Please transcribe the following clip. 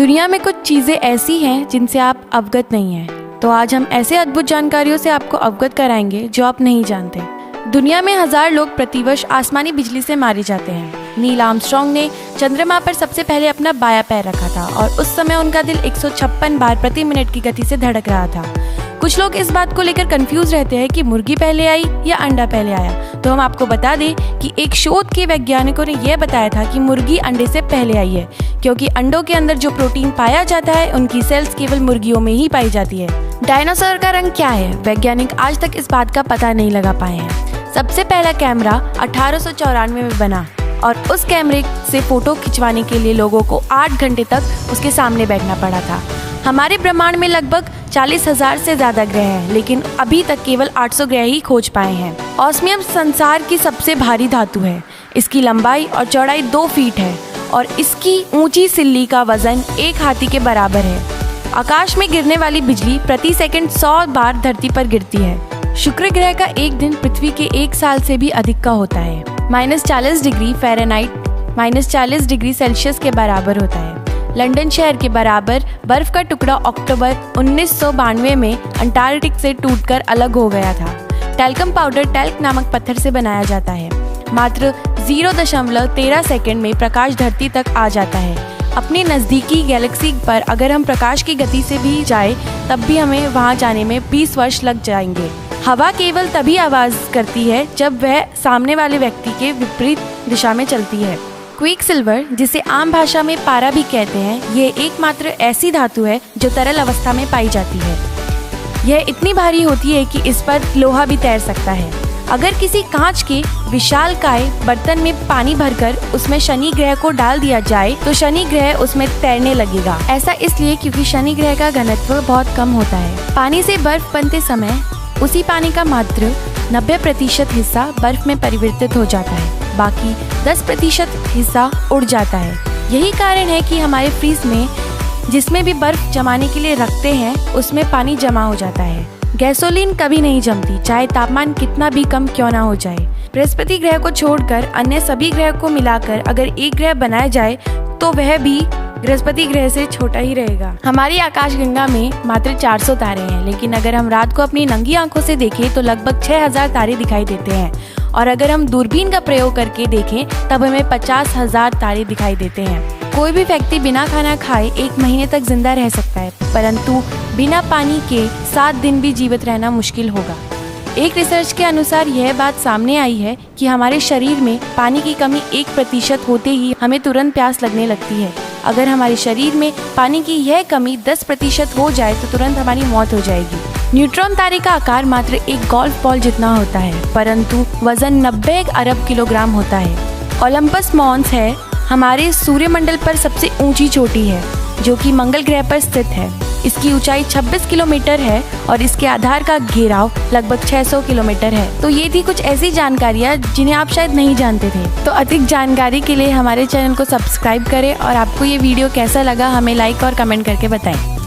दुनिया में कुछ चीजें ऐसी हैं जिनसे आप अवगत नहीं हैं। तो आज हम ऐसे अद्भुत जानकारियों से आपको अवगत कराएंगे जो आप नहीं जानते। दुनिया में 1000 लोग प्रतिवर्ष आसमानी बिजली से मारे जाते हैं। नील आर्मस्ट्रांग ने चंद्रमा पर सबसे पहले अपना बायां पैर रखा था और उस समय उनका दिल 156 बार प्रति मिनट की गति से धड़क रहा था। कुछ लोग इस बात को लेकर कंफ्यूज रहते हैं कि मुर्गी पहले आई या अंडा पहले आया। तो हम आपको बता दें कि एक शोध के वैज्ञानिकों ने यह बताया था कि मुर्गी अंडे से पहले आई है, क्योंकि अंडों के अंदर जो प्रोटीन पाया जाता है उनकी सेल्स केवल मुर्गियों में ही पाई जाती है। डायनासोर का रंग क्या है? वैज्ञानिक आज तक इस बात का पता नहीं लगा पाए हैं। सबसे पहला कैमरा 1894 में बना और उस कैमरे से फोटो खिंचवाने के लिए लोगों को 8 घंटे तक उसके सामने बैठना पड़ा था। हमारे ब्रह्मांड में लगभग 40,000 से ज्यादा ग्रह हैं, लेकिन अभी तक केवल 800 ग्रह ही खोज पाए हैं। ऑस्मियम संसार की सबसे भारी धातु है। इसकी लंबाई और चौड़ाई 2 फीट है और इसकी ऊंची सिल्ली का वजन 1 हाथी के बराबर है। आकाश में गिरने वाली बिजली प्रति सेकंड 100 बार धरती पर गिरती है। शुक्र ग्रह का एक दिन पृथ्वी के 1 साल से भी अधिक का होता है। -40 डिग्री फ़ारेनहाइट -40 डिग्री सेल्सियस के बराबर होता है। लंदन शहर के बराबर बर्फ का टुकड़ा अक्टूबर 1992 में अंटार्कटिक से टूटकर अलग हो गया था। टैल्कम पाउडर टैल्क नामक पत्थर से बनाया जाता है। मात्र 0.13 सेकंड में प्रकाश धरती तक आ जाता है। अपनी नज़दीकी गैलेक्सी पर अगर हम प्रकाश की गति से भी जाए तब भी हमें वहां जाने में 20 वर्ष लग जाएंगे। हवा केवल तभी आवाज करती है जब वह सामने वाले व्यक्ति के विपरीत दिशा में चलती है। क्विकसिल्वर, जिसे आम भाषा में पारा भी कहते हैं, ये एकमात्र ऐसी धातु है जो तरल अवस्था में पाई जाती है। यह इतनी भारी होती है कि इस पर लोहा भी तैर सकता है। अगर किसी कांच के विशालकाय बर्तन में पानी भरकर उसमें शनि ग्रह को डाल दिया जाए तो शनि ग्रह उसमें तैरने लगेगा। ऐसा इसलिए क्योंकि शनि ग्रह का घनत्व बहुत कम होता है। पानी से बर्फ बनते समय उसी पानी का मात्र 90% हिस्सा बर्फ में परिवर्तित हो जाता है, बाकी 10% हिस्सा उड़ जाता है। यही कारण है कि हमारे फ्रीज में जिसमें भी बर्फ जमाने के लिए रखते हैं उसमें पानी जमा हो जाता है। गैसोलीन कभी नहीं जमती, चाहे तापमान कितना भी कम क्यों ना हो जाए। बृहस्पति ग्रह को छोड़कर अन्य सभी ग्रह को मिलाकर अगर एक ग्रह बनाया जाए तो वह भी बृहस्पति ग्रह से छोटा ही रहेगा। हमारी आकाशगंगा में मात्र 400 तारे हैं, लेकिन अगर हम रात को अपनी नंगी आंखों से देखें तो लगभग 6000 तारे दिखाई देते हैं और अगर हम दूरबीन का प्रयोग करके देखें तब हमें 50,000 तारे दिखाई देते हैं। कोई भी व्यक्ति बिना खाना खाए 1 महीने तक जिंदा रह सकता है, परंतु बिना पानी के 7 दिन भी जीवित रहना मुश्किल होगा। एक रिसर्च के अनुसार यह बात सामने आई है कि हमारे शरीर में पानी की कमी 1% होते ही हमें तुरंत प्यास लगने लगती है। अगर हमारे शरीर में पानी की यह कमी 10% हो जाए तो तुरंत हमारी मौत हो जाएगी। न्यूट्रॉन तारे का आकार मात्र एक गोल्फ बॉल जितना होता है, परंतु वजन 90 अरब किलोग्राम होता है। ओलंपस मॉन्स है हमारे सूर्यमंडल पर सबसे ऊंची चोटी है, जो कि मंगल ग्रह पर स्थित है। इसकी ऊंचाई 26 किलोमीटर है और इसके आधार का घेराव लगभग 600 किलोमीटर है। तो ये थी कुछ ऐसी जानकारियाँ जिन्हें आप शायद नहीं जानते थे। तो अधिक जानकारी के लिए हमारे चैनल को सब्सक्राइब करें और आपको ये वीडियो कैसा लगा हमें लाइक और कमेंट करके बताएं।